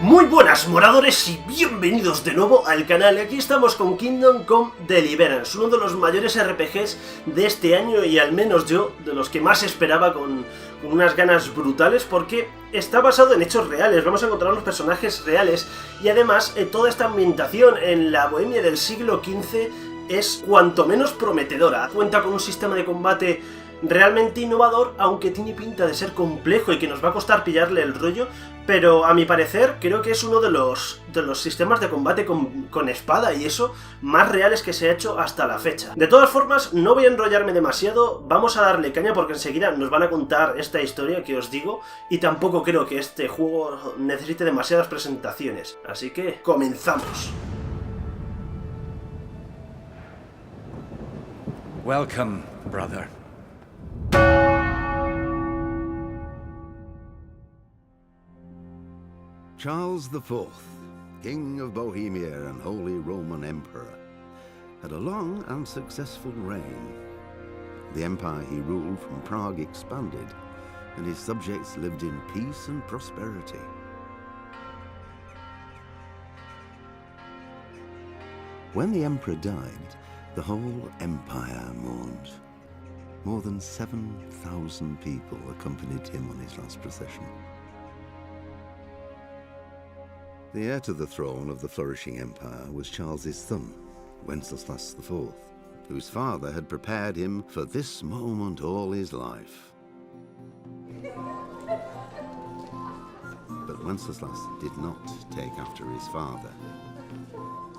Muy buenas moradores y bienvenidos de nuevo al canal. Aquí estamos con Kingdom Come Deliverance, uno de los mayores RPGs de este año y al menos yo, de los que más esperaba con unas ganas brutales porque está basado en hechos reales. Vamos a encontrar los personajes reales y además toda esta ambientación en la Bohemia del siglo XV es cuanto menos prometedora. Cuenta con un sistema de combate realmente innovador, aunque tiene pinta de ser complejo y que nos va a costar pillarle el rollo, pero a mi parecer creo que es uno de los sistemas de combate con espada y eso más reales que se ha hecho hasta la fecha. De todas formas, no voy a enrollarme demasiado, vamos a darle caña porque enseguida nos van a contar esta historia que os digo y tampoco creo que este juego necesite demasiadas presentaciones, así que comenzamos. Welcome, brother. Charles IV, King of Bohemia and Holy Roman Emperor, had a long and successful reign. The empire he ruled from Prague expanded, and his subjects lived in peace and prosperity. When the emperor died, the whole empire mourned. More than 7,000 people accompanied him on his last procession. The heir to the throne of the flourishing empire was Charles's son, Wenceslas IV, whose father had prepared him for this moment all his life. But Wenceslas did not take after his father.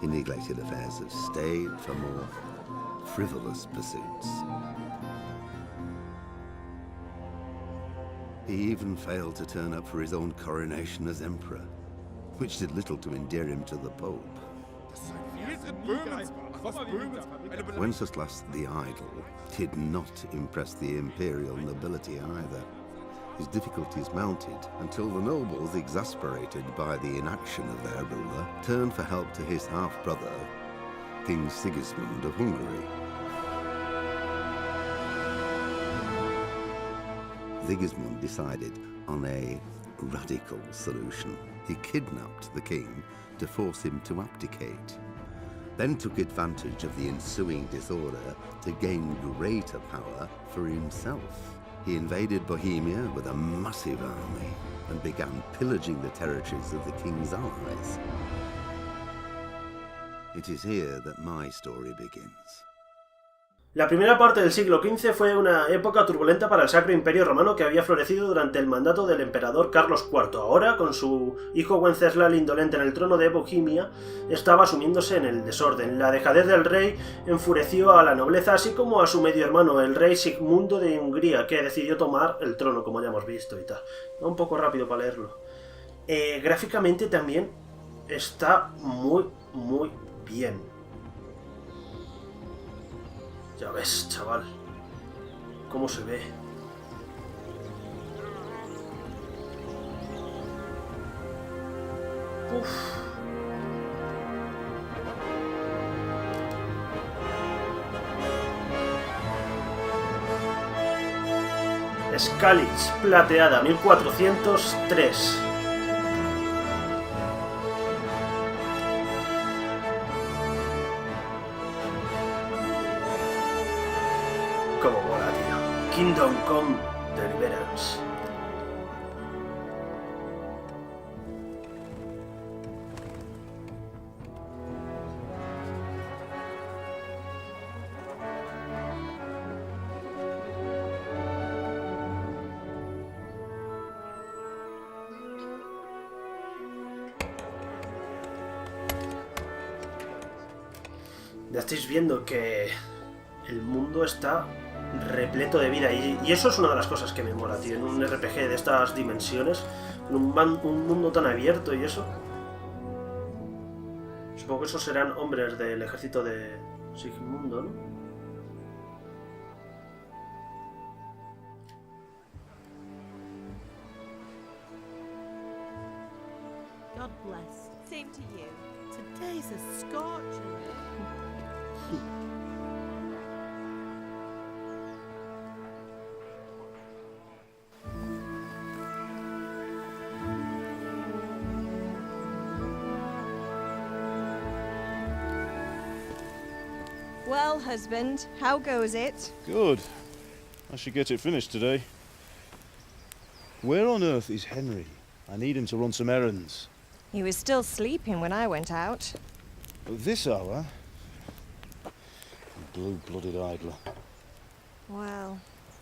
He neglected affairs of state for more frivolous pursuits. He even failed to turn up for his own coronation as emperor, which did little to endear him to the Pope. Wenceslas the Idle did not impress the imperial nobility either. His difficulties mounted until the nobles, exasperated by the inaction of their ruler, turned for help to his half-brother, King Sigismund of Hungary. Sigismund decided on a radical solution. He kidnapped the king to force him to abdicate, then took advantage of the ensuing disorder to gain greater power for himself. He invaded Bohemia with a massive army and began pillaging the territories of the king's allies. It is here that my story begins. La primera parte del siglo XV fue una época turbulenta para el Sacro Imperio Romano que había florecido durante el mandato del emperador Carlos IV. Ahora, con su hijo Wenceslas el Indolente en el trono de Bohemia, estaba sumiéndose en el desorden. La dejadez del rey enfureció a la nobleza, así como a su medio hermano, el rey Sigmundo de Hungría, que decidió tomar el trono, como ya hemos visto y tal. Va un poco rápido para leerlo. Gráficamente también está muy bien. Ya ves, chaval, cómo se ve. Uf. Escalix plateada, 1403. Como mola, tío. Kingdom Come Deliverance. Ya estáis viendo que el mundo está repleto de vida y eso es una de las cosas que me mola, tío, en un RPG de estas dimensiones, en un mundo tan abierto y eso. Supongo que esos serán hombres del ejército de Sigmundo, ¿no? God bless. Same to you. Today's a scorcher. Well, husband, how goes it? Good. I should get it finished today. Where on earth is Henry? I need him to run some errands. He was still sleeping when I went out. At this hour? Blue-blooded idler. Well,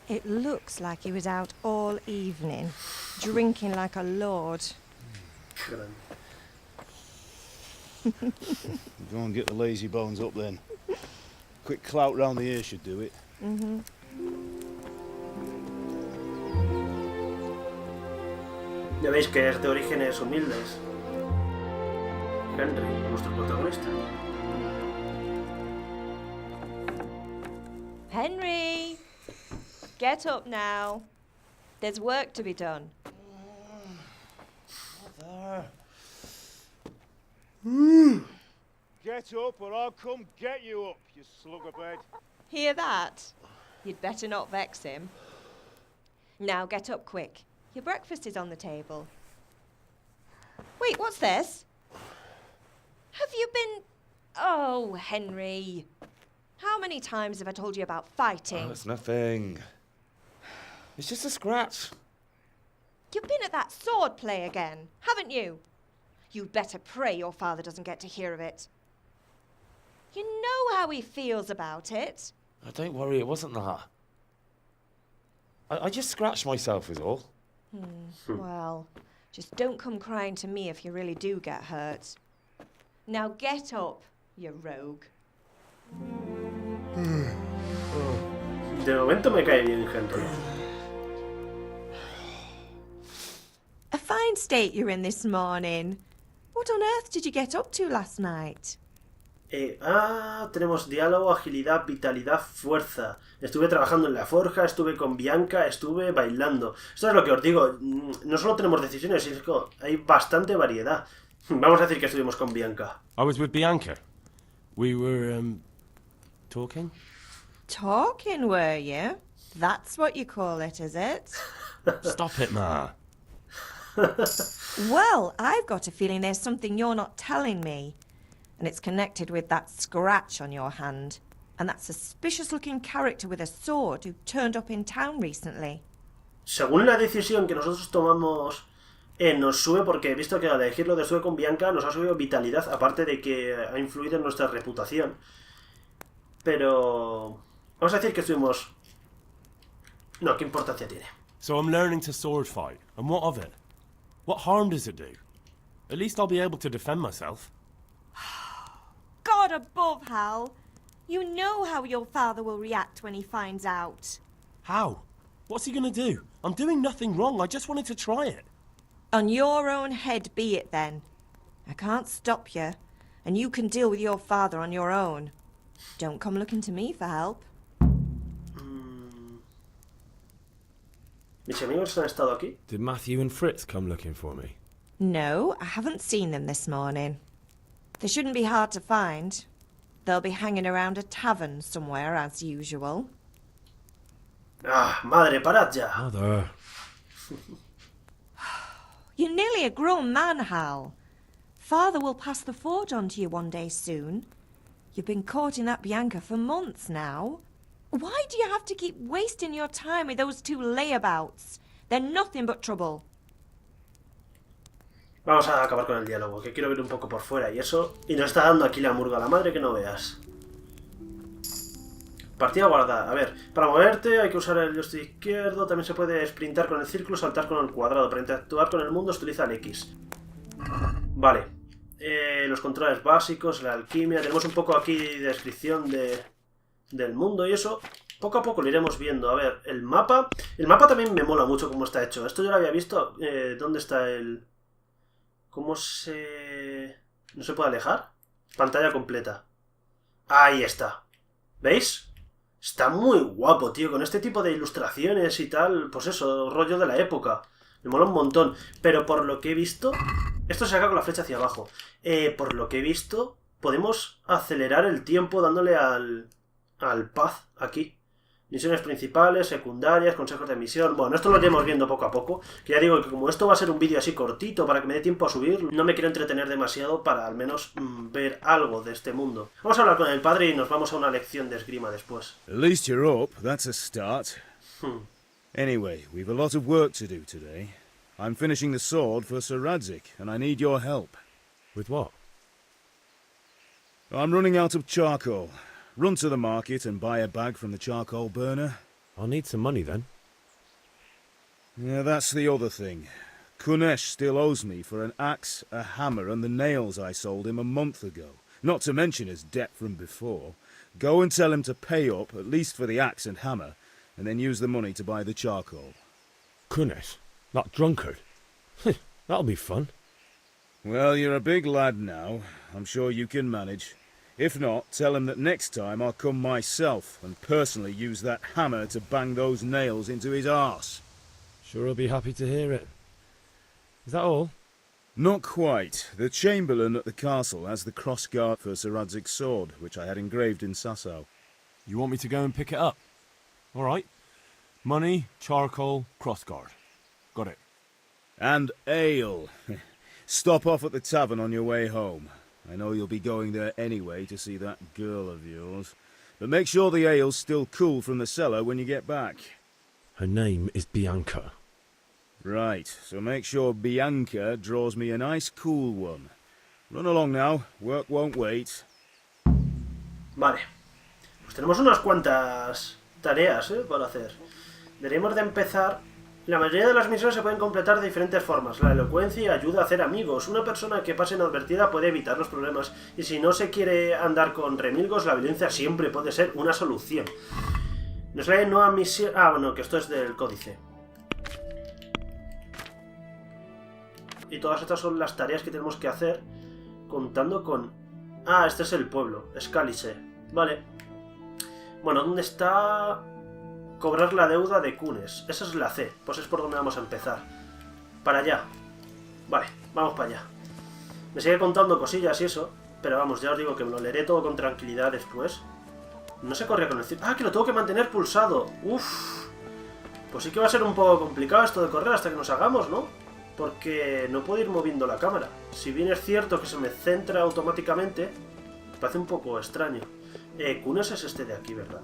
it looks like he was out all evening, drinking like a lord. Go and get the lazy bones up then. Quick clout round the ear should do it. Ya veis que es de orígenes humildes. Henry, nuestro protagonista. Henry! Get up now. There's work to be done. Get up or I'll come get you up, you slugabed. Hear that? You'd better not vex him. Now get up quick. Your breakfast is on the table. Wait, what's this? Have you been... Oh, Henry. How many times have I told you about fighting? Oh, it's nothing. It's just a scratch. You've been at that sword play again, haven't you? You'd better pray your father doesn't get to hear of it. You know how he feels about it. Oh, don't worry, it wasn't that. I just scratched myself is all. Well, just don't come crying to me if you really do get hurt. Now get up, you rogue. De momento me cae bien Henry. A fine state you're in this morning. What on earth did you get up to last night? Tenemos diálogo, agilidad, vitalidad, fuerza. Estuve trabajando en la forja, estuve con Bianca, estuve bailando. Esto es lo que os digo, no solo tenemos decisiones, sino que hay bastante variedad. Vamos a decir que estuvimos con Bianca. I was with Bianca. We were, talking? Talking, were you? That's what you call it, is it? Stop it, Ma. Well, I've got a feeling there's something you're not telling me. And it's connected with that scratch on your hand. And that suspicious-looking character with a sword who turned up in town recently. Según la decisión que nosotros tomamos, nos sube, porque he visto que al elegirlo de sube con Bianca nos ha subido vitalidad, aparte de que ha influido en nuestra reputación. Pero... vamos a decir que estuvimos... No, ¿qué importancia tiene? So I'm learning to sword fight, and what of it? What harm does it do? At least I'll be able to defend myself. God above, Hal. You know how your father will react when he finds out. How? What's he gonna do? I'm doing nothing wrong, I just wanted to try it. On your own head be it then. I can't stop you, and you can deal with your father on your own. Don't come looking to me for help. ¿Mis amigos han estado aquí? Did Matthew and Fritz come looking for me? No, I haven't seen them this morning. They shouldn't be hard to find. They'll be hanging around a tavern somewhere, as usual. Ah, madre, parad ya. Mother. You're nearly a grown man, Hal. Father will pass the forge on to you one day soon. You've been courting that Bianca for months now. Why do you have to keep wasting your time with those two layabouts? They're nothing but trouble. Vamos a acabar con el diálogo, que quiero ver un poco por fuera y eso. Y nos está dando aquí la murga, la madre que no veas. Partida guardada. A ver, para moverte hay que usar el joystick izquierdo. También se puede sprintar con el círculo, saltar con el cuadrado. Para interactuar con el mundo se utiliza el X. Vale. Los controles básicos, la alquimia. Tenemos un poco aquí de descripción del mundo y eso. Poco a poco lo iremos viendo. A ver, el mapa. El mapa también me mola mucho cómo está hecho. Esto yo lo había visto. ¿Dónde está el...? ¿Cómo se...? ¿No se puede alejar? Pantalla completa. Ahí está. ¿Veis? Está muy guapo, tío. Con este tipo de ilustraciones y tal. Pues eso, rollo de la época. Me mola un montón. Pero por lo que he visto... Esto se saca con la flecha hacia abajo. Por lo que he visto, podemos acelerar el tiempo dándole al pad aquí. Misiones principales, secundarias, consejos de misión... Bueno, esto lo iremos viendo poco a poco. Que ya digo que como esto va a ser un vídeo así cortito para que me dé tiempo a subir, no me quiero entretener demasiado para al menos ver algo de este mundo. Vamos a hablar con el padre y nos vamos a una lección de esgrima después. At least you're up. That's a start. Anyway, we've a lot of work to do today. I'm finishing the sword for Sir Radzig, and I need your help. With what? I'm running out of charcoal. Run to the market and buy a bag from the charcoal burner. I'll need some money then. Yeah, that's the other thing. Kunesh still owes me for an axe, a hammer, and the nails I sold him a month ago. Not to mention his debt from before. Go and tell him to pay up, at least for the axe and hammer, and then use the money to buy the charcoal. Kunesh? That drunkard? That'll be fun. Well, you're a big lad now. I'm sure you can manage. If not, tell him that next time I'll come myself and personally use that hammer to bang those nails into his arse. Sure he'll be happy to hear it. Is that all? Not quite. The Chamberlain at the castle has the crossguard for Sir Radzig's sword, which I had engraved in Sasau. You want me to go and pick it up? All right. Money, charcoal, crossguard. Got it. And ale. Stop off at the tavern on your way home. I know you'll be going there anyway to see that girl of yours. But make sure the ale's still cool from the cellar when you get back. Her name is Bianca. Right, so make sure Bianca draws me a nice cool one. Run along now, work won't wait. Vale. Pues tenemos unas cuantas tareas, para hacer. Deberíamos de empezar... La mayoría de las misiones se pueden completar de diferentes formas. La elocuencia ayuda a hacer amigos. Una persona que pase inadvertida puede evitar los problemas. Y si no se quiere andar con remilgos, la violencia siempre puede ser una solución. Nos lee nueva misión... Ah, bueno, que esto es del códice. Y todas estas son las tareas que tenemos que hacer contando con... Ah, este es el pueblo. Scalice. Vale. Bueno, ¿dónde está...? Cobrar la deuda de Kunesh. Esa es la C. Pues es por donde vamos a empezar. Para allá. Vale, vamos para allá. Me sigue contando cosillas y eso. Pero vamos, ya os digo que me lo leeré todo con tranquilidad después. No se corre con el... Ah, que lo tengo que mantener pulsado. Uff. Pues sí que va a ser un poco complicado esto de correr hasta que nos hagamos, ¿no? Porque no puedo ir moviendo la cámara. Si bien es cierto que se me centra automáticamente, me parece un poco extraño. Kunesh es este de aquí, ¿verdad?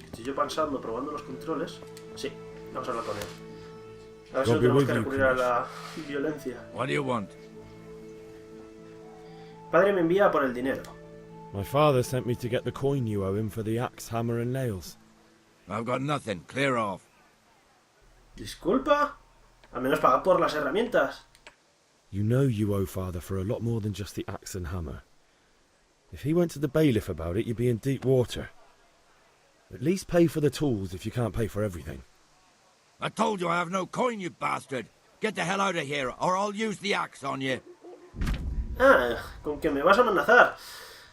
Estoy yo pensando, probando los controles. Sí, vamos a hablar con él. A ver si no tenemos que recurrir a la violencia. What do you want? Padre me envía por el dinero. My father sent me to get the coin you owe him for the axe, hammer and nails. I've got nothing. Clear off. ¿Disculpa? Al menos paga por las herramientas. You know you owe father for a lot more than just the axe and hammer. If he went to the bailiff about it, you'd be in deep water. At least pay for the tools if you can't pay for everything. I told you I have no coin, you bastard. Get the hell out of here, or I'll use the axe on you. Ah, con que me vas a amenazar.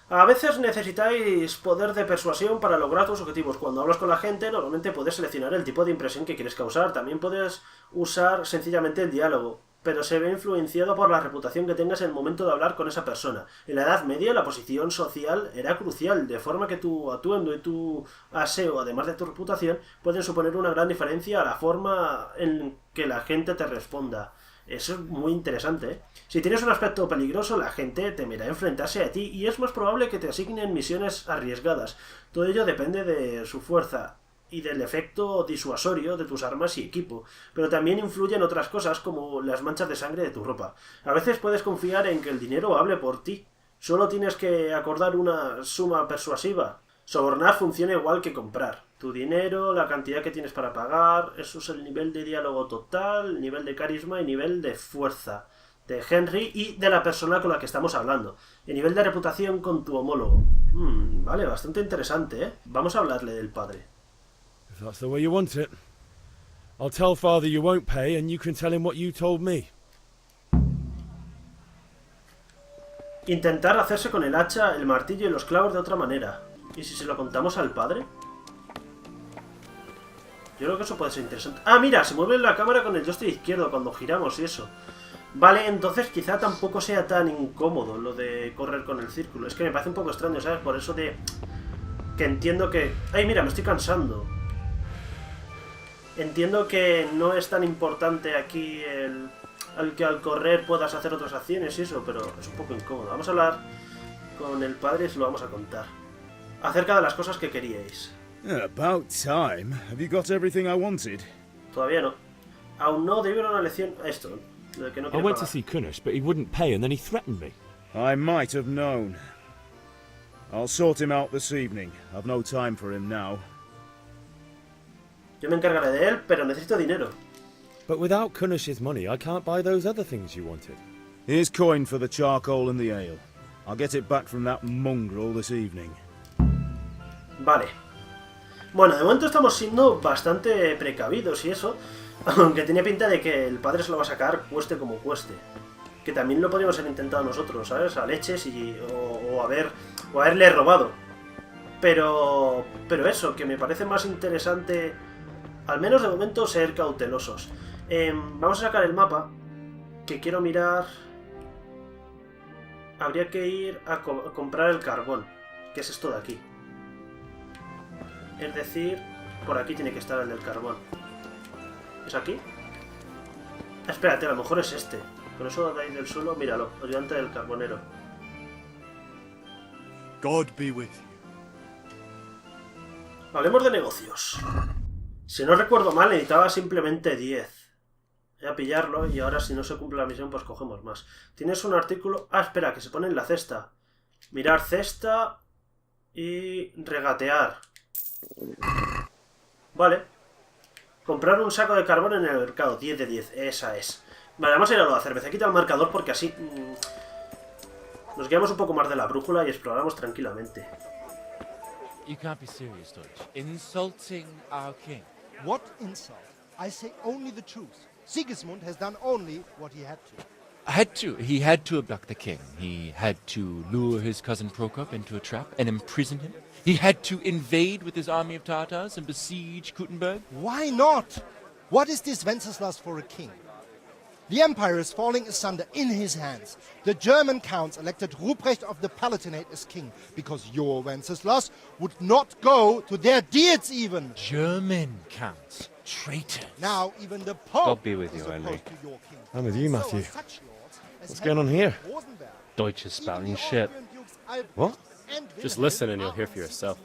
A veces necesitáis poder de persuasión para lograr tus objetivos. Cuando hablas con la gente, normalmente puedes seleccionar el tipo de impresión que quieres causar. También puedes usar sencillamente el diálogo, pero se ve influenciado por la reputación que tengas en el momento de hablar con esa persona. En la Edad Media la posición social era crucial, de forma que tu atuendo y tu aseo, además de tu reputación, pueden suponer una gran diferencia a la forma en que la gente te responda. Eso es muy interesante, ¿eh? Si tienes un aspecto peligroso, la gente temerá enfrentarse a ti y es más probable que te asignen misiones arriesgadas. Todo ello depende de su fuerza y del efecto disuasorio de tus armas y equipo, pero también influyen otras cosas como las manchas de sangre de tu ropa. A veces puedes confiar en que el dinero hable por ti. Solo tienes que acordar una suma persuasiva. Sobornar funciona igual que comprar. Tu dinero, la cantidad que tienes para pagar, eso es el nivel de diálogo total, nivel de carisma y nivel de fuerza de Henry y de la persona con la que estamos hablando. El nivel de reputación con tu homólogo. Vale, bastante interesante, ¿eh? Vamos a hablarle del padre. If that's the way you want it. I'll tell father you won't pay and you can tell him what you told me. Intentar hacerse con el hacha, el martillo y los clavos de otra manera. ¿Y si se lo contamos al padre? Yo creo que eso puede ser interesante. Ah, mira, se mueve la cámara con el joystick izquierdo cuando giramos y eso. Vale, entonces quizá tampoco sea tan incómodo lo de correr con el círculo. Es que me parece un poco extraño, ¿sabes? Por eso de... que entiendo que... ¡Ay, mira, me estoy cansando! Entiendo que no es tan importante aquí el que al correr puedas hacer otras acciones y eso, pero es un poco incómodo. Vamos a hablar con el padre y se lo vamos a contar. Acerca de las cosas que queríais. About time. Have you got everything I wanted? Todavía no. Aún no, debe haber una lección. Esto, de que no I quiere went to pagar. see Kunnish, but he wouldn't pay, and then he threatened me. I might have known. I'll sort him out this evening. I've no time for him now. Yo me encargaré de él, pero necesito dinero. But without Kunnish's money, I can't buy those other things you wanted. Here's coin for the charcoal and the ale. I'll get it back from that mongrel this evening. Vale. Bueno, de momento estamos siendo bastante precavidos y eso, aunque tenía pinta de que el padre se lo va a sacar cueste como cueste. Que también lo podríamos haber intentado nosotros, ¿sabes? A leches o haberle robado. Pero eso, que me parece más interesante, al menos de momento, ser cautelosos. Vamos a sacar el mapa, que quiero mirar. Habría que ir a comprar el carbón, que es esto de aquí. Es decir, por aquí tiene que estar el del carbón. ¿Es aquí? Espérate, a lo mejor es este. Con eso de ahí del suelo, míralo, ayudante del carbonero. God be with you. Hablemos de negocios. Si no recuerdo mal, necesitaba simplemente 10. Voy a pillarlo y ahora si no se cumple la misión, pues cogemos más. Tienes un artículo... Ah, espera, que se pone en la cesta. Mirar cesta y regatear. Vale. Comprar un saco de carbón en el mercado. 10 de 10, esa es. Vale, vamos a ir a lo de la cerveza. Quita el marcador porque así... nos guiamos un poco más de la brújula y exploramos tranquilamente. You can't be serious, Deutsch. Insulting our king. What insult? I say only the truth. Sigismund has done only what he had to. He had to abduct the king. He had to lure his cousin Prokop into a trap and imprison him. He had to invade with his army of Tatars and besiege Kuttenberg. Why not? What is this Wenceslas for a king? The empire is falling asunder in his hands. The German counts elected Ruprecht of the Palatinate as king because your Wenceslas would not go to their deeds even. German counts. Traitors. Now even the Pope God be with is you, Henry. opposed to your king. I'm with you, So Matthew. are such lords as What's going on here? Rosenberg. Deutsch is spouting shit. What? Just listen and you'll hear for yourself.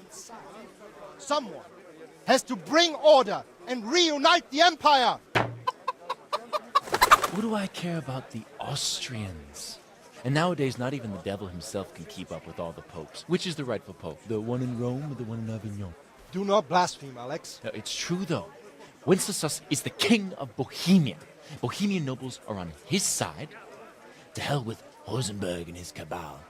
Someone has to bring order and reunite the empire. What do I care about the Austrians? And nowadays, not even the devil himself can keep up with all the popes. Which is the rightful pope? The one in Rome or the one in Avignon? Do not blaspheme, Alex. No, it's true, though. Wenceslas is the king of Bohemia. Bohemian nobles are on his side. To hell with Rosenberg and his cabal.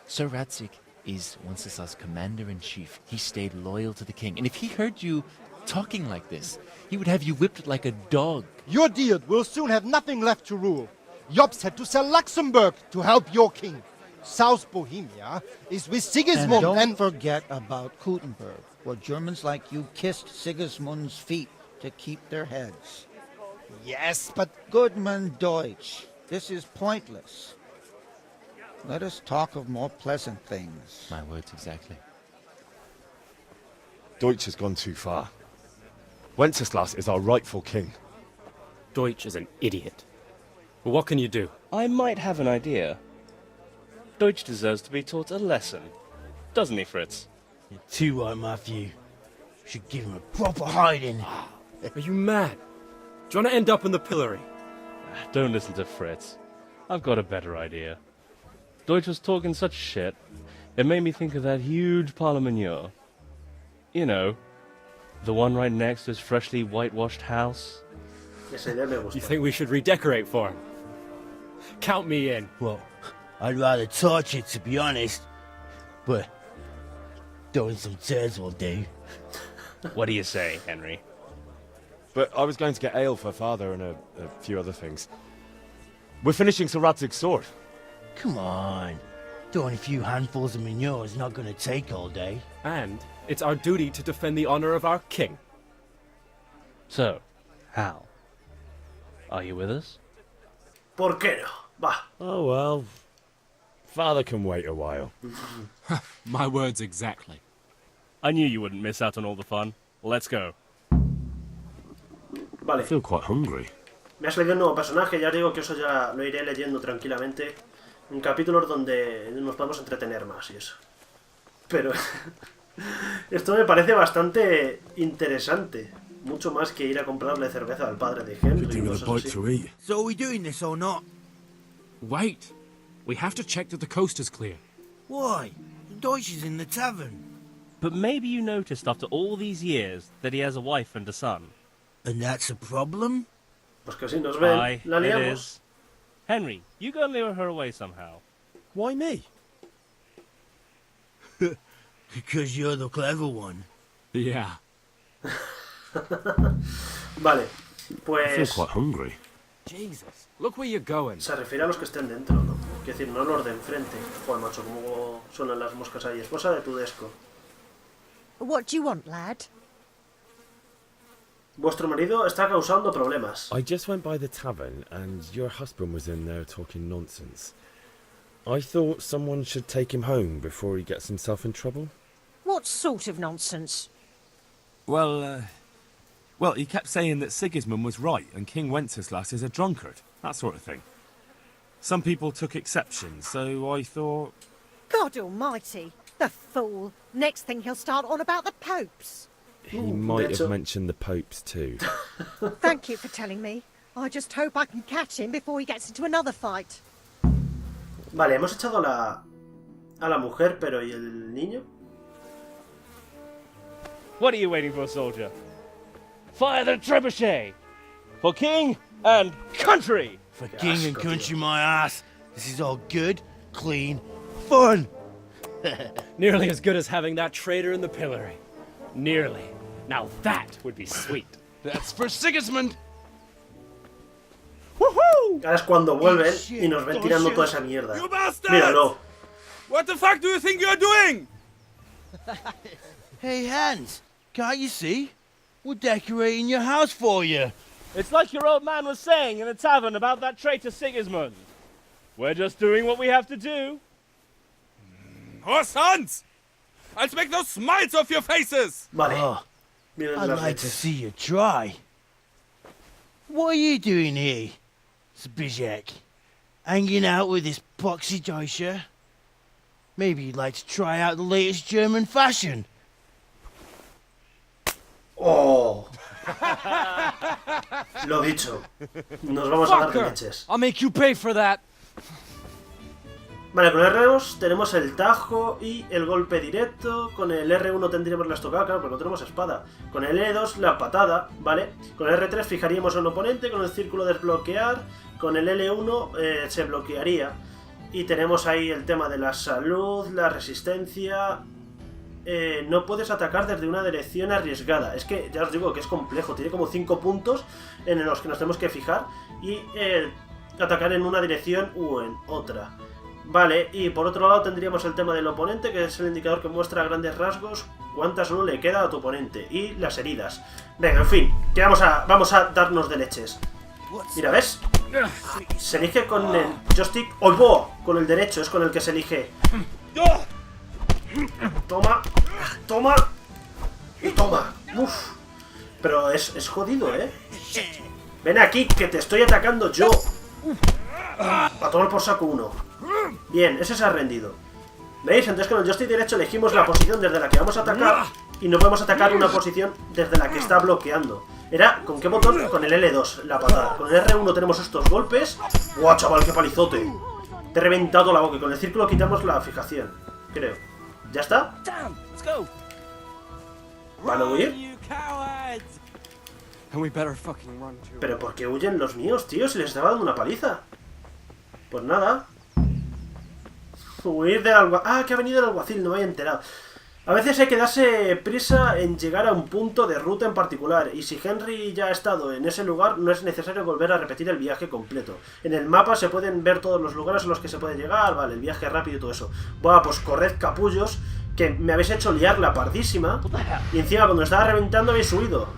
Sir Ratzik is Wenceslas' commander-in-chief. He stayed loyal to the king. And if he heard you talking like this, he would have you whipped like a dog. Your Diet will soon have nothing left to rule. Jobst had to sell Luxembourg to help your king. South Bohemia is with Sigismund And don't forget about Kuttenberg, where Germans like you kissed Sigismund's feet to keep their heads. Yes, but Goodman Deutsch, this is pointless. Let us talk of more pleasant things. My words exactly. Deutsch has gone too far. Wenceslas is our rightful king. Deutsch is an idiot. But what can you do? I might have an idea. Deutsch deserves to be taught a lesson. Doesn't he, Fritz? You're too right, Matthew. Should give him a proper hiding. Are you mad? Do you want to end up in the pillory? Don't listen to Fritz. I've got a better idea. Deutsch was talking such shit, it made me think of that huge pile of manure. You know, the one right next to his freshly whitewashed house. Esa idea me You gusta. think we should redecorate for him? Count me in. Well, I'd rather torch it, to be honest. But throwing some tears will do. What do you say, Henry? But I was going to get ale for father and a few other things. We're finishing Sir Radzig's sword. Come on. Throwing a few handfuls of manure is not going to take all day. And it's our duty to defend the honor of our king. So, Hal, are you with us? ¿Por qué no? Va. Oh well. Father can wait a while. My words exactly. I knew you wouldn't miss out on all the fun. Let's go. Vale. I feel quite hungry. Me ha salido un nuevo personaje, ya os digo que eso ya lo iré leyendo tranquilamente en capítulos donde nos podemos entretener más y eso. Pero esto me parece bastante interesante. Mucho más que ir a comprarle cerveza al padre de Henry. So are we doing this or not? Wait. We have to check that the coast is clear. Why? The Deutsch is in the tavern. But maybe you noticed after all these years that he has a wife and a son. And that's a problem? Pues que si nos ven, Aye, la it liamos. is. Henry, you go and lure her away somehow. Why me? Because you're the clever one. Yeah. Vale, I feel pues quite hungry. Jesus, look where you're going. se refiere a los que estén dentro, ¿no? Quiero decir, no los de enfrente. Joder, macho, como suenan las moscas ahí. Esposa de Tudesco. What do you want, lad? Vuestro marido está causando problemas. I just went by the tavern and your husband was in there talking nonsense. I thought someone should take him home before he gets himself in trouble. What sort of nonsense? Well, he kept saying that Sigismund was right and King Wenceslas is a drunkard. That sort of thing. Some people took exception, so I thought... God almighty, the fool. Next thing he'll start on about the popes. He might have mentioned the popes too. Thank you for telling me. I just hope I can catch him before he gets into another fight. Vale, hemos echado a la mujer, pero ¿y el niño? What are you waiting for, soldier? Fire the trebuchet! For king and country! For king and country, my ass. This is all good, clean, fun. Nearly as good as having that traitor in the pillory. Nearly. Now that would be sweet. That's for Sigismund! Woohoo! Ahora es cuando vuelven y nos ven tirando toda esa mierda. You bastards! Míralo. What the fuck do you think you're doing? Hey, Hans, can't you see? We're decorating your house for you. It's like your old man was saying in the tavern about that traitor Sigismund. We're just doing what we have to do. Horse sons! I'll make those smiles off your faces! Vale. Oh, Miren I'd las like to leches. see you try. What are you doing here, Zbigniew? Hanging out with this poxy Deutscher? Maybe you'd like to try out the latest German fashion. ¡Oh! Lo dicho. Nos vamos a dar de leches. I'll make you pay for that. Vale, con el R2 tenemos el tajo y el golpe directo. Con el R1 tendríamos la estocada, claro, porque no tenemos espada. Con el L2 la patada, ¿vale? Con el R3 fijaríamos a un oponente, con el círculo desbloquear. Con el L1 se bloquearía. Y tenemos ahí el tema de la salud, la resistencia. No puedes atacar desde una dirección arriesgada. Es que ya os digo que es complejo. Tiene como 5 puntos en los que nos tenemos que fijar. Y atacar en una dirección u en otra. Vale, y por otro lado tendríamos el tema del oponente, que es el indicador que muestra a grandes rasgos cuántas uno le queda a tu oponente. Y las heridas. Venga, en fin, que vamos a darnos de leches. Mira, ¿ves? Se elige con el joystick. ¡Oigo! Con el derecho es con el que se elige. Toma, toma y toma. Uf. Pero es jodido, ¿eh? Ven aquí, que te estoy atacando yo. A tomar por saco uno. Bien, ese se ha rendido. ¿Veis? Entonces con el joystick derecho elegimos la posición desde la que vamos a atacar. Y no podemos atacar una posición desde la que está bloqueando. Era, ¿con qué botón? Con el L2, la patada. Con el R1 tenemos estos golpes. ¡Guau, chaval, qué palizote! Te he reventado la boca y con el círculo quitamos la fijación. Creo. ¿Ya está? ¿Van a huir? ¿Pero por qué huyen los míos, tío? Si les estaba dando una paliza. Pues nada. Huir del alguacil. Ah, que ha venido el alguacil, no me había enterado. A veces hay que darse prisa en llegar a un punto de ruta en particular, y si Henry ya ha estado en ese lugar, no es necesario volver a repetir el viaje completo. En el mapa se pueden ver todos los lugares a los que se puede llegar, vale, el viaje rápido y todo eso. Buah, pues corred, capullos, que me habéis hecho liar la pardísima, y encima cuando estaba reventando habéis huido.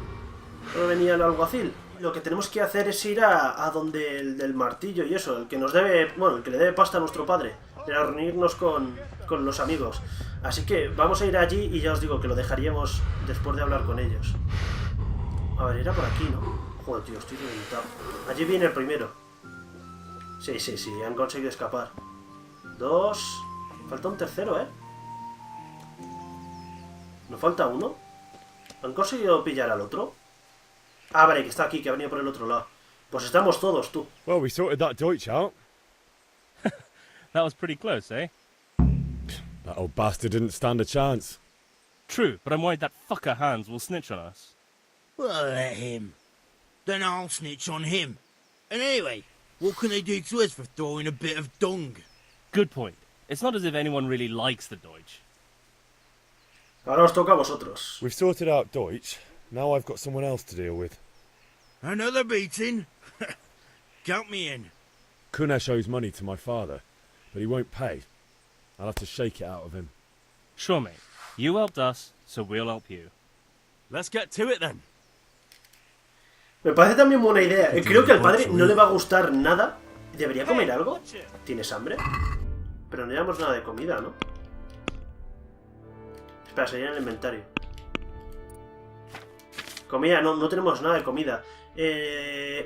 No venía el alguacil. Lo que tenemos que hacer es ir a donde el del martillo y eso, el que nos debe, bueno, el que le debe pasta a nuestro padre, para reunirnos con los amigos. Así que vamos a ir allí y ya os digo que lo dejaríamos después de hablar con ellos. A ver, era por aquí, ¿no? Joder, tío, estoy reventado. Allí viene el primero. Sí, han conseguido escapar. 2. Falta un tercero, ¿eh? ¿No falta uno? ¿Han conseguido pillar al otro? Ah, vale, que está aquí, que ha venido por el otro lado. Pues estamos todos, tú. Well, we sorted that Deutsch out. That was pretty close, eh? That old bastard didn't stand a chance. True, but I'm worried that fucker Hans will snitch on us. Well, let him. Then I'll snitch on him. And anyway, what can they do to us for throwing a bit of dung? Good point. It's not as if anyone really likes the Deutsch. Ahora os toca a vosotros. We've sorted out Deutsch. Now I've got someone else to deal with. Another beating? Count me in. Kunesh owes money to my father, but he won't pay. I'll have to shake it out of him. Sure, mate. You helped us, so we'll help you. Let's get to it then. Me parece también buena idea. Creo que al padre no le va a gustar nada. ¿Debería comer algo? ¿Tienes hambre? Pero no llevamos nada de comida, ¿no? Espera, sería en el inventario. Comida, no tenemos nada de comida.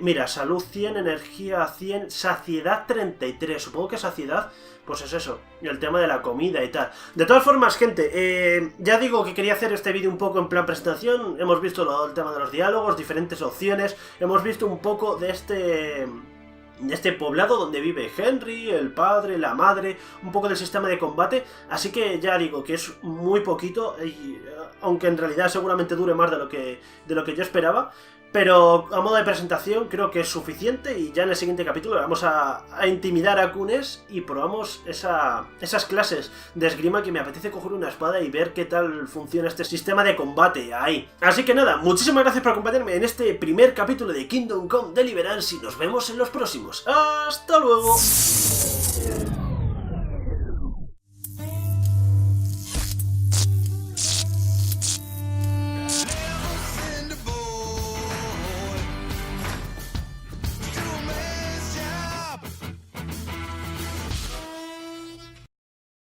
Mira, salud 100, energía 100, saciedad 33. Supongo que saciedad, pues es eso, el tema de la comida y tal. De todas formas, gente, ya digo que quería hacer este vídeo un poco en plan presentación. Hemos visto el tema de los diálogos, diferentes opciones. Hemos visto un poco de este poblado donde vive Henry, el padre, la madre, un poco del sistema de combate, así que ya digo que es muy poquito, aunque en realidad seguramente dure más de lo que yo esperaba, pero a modo de presentación creo que es suficiente y ya en el siguiente capítulo vamos a intimidar a Kunesh y probamos esas clases de esgrima que me apetece coger una espada y ver qué tal funciona este sistema de combate ahí. Así que nada, muchísimas gracias por acompañarme en este primer capítulo de Kingdom Come Deliverance y nos vemos en los próximos. ¡Hasta luego!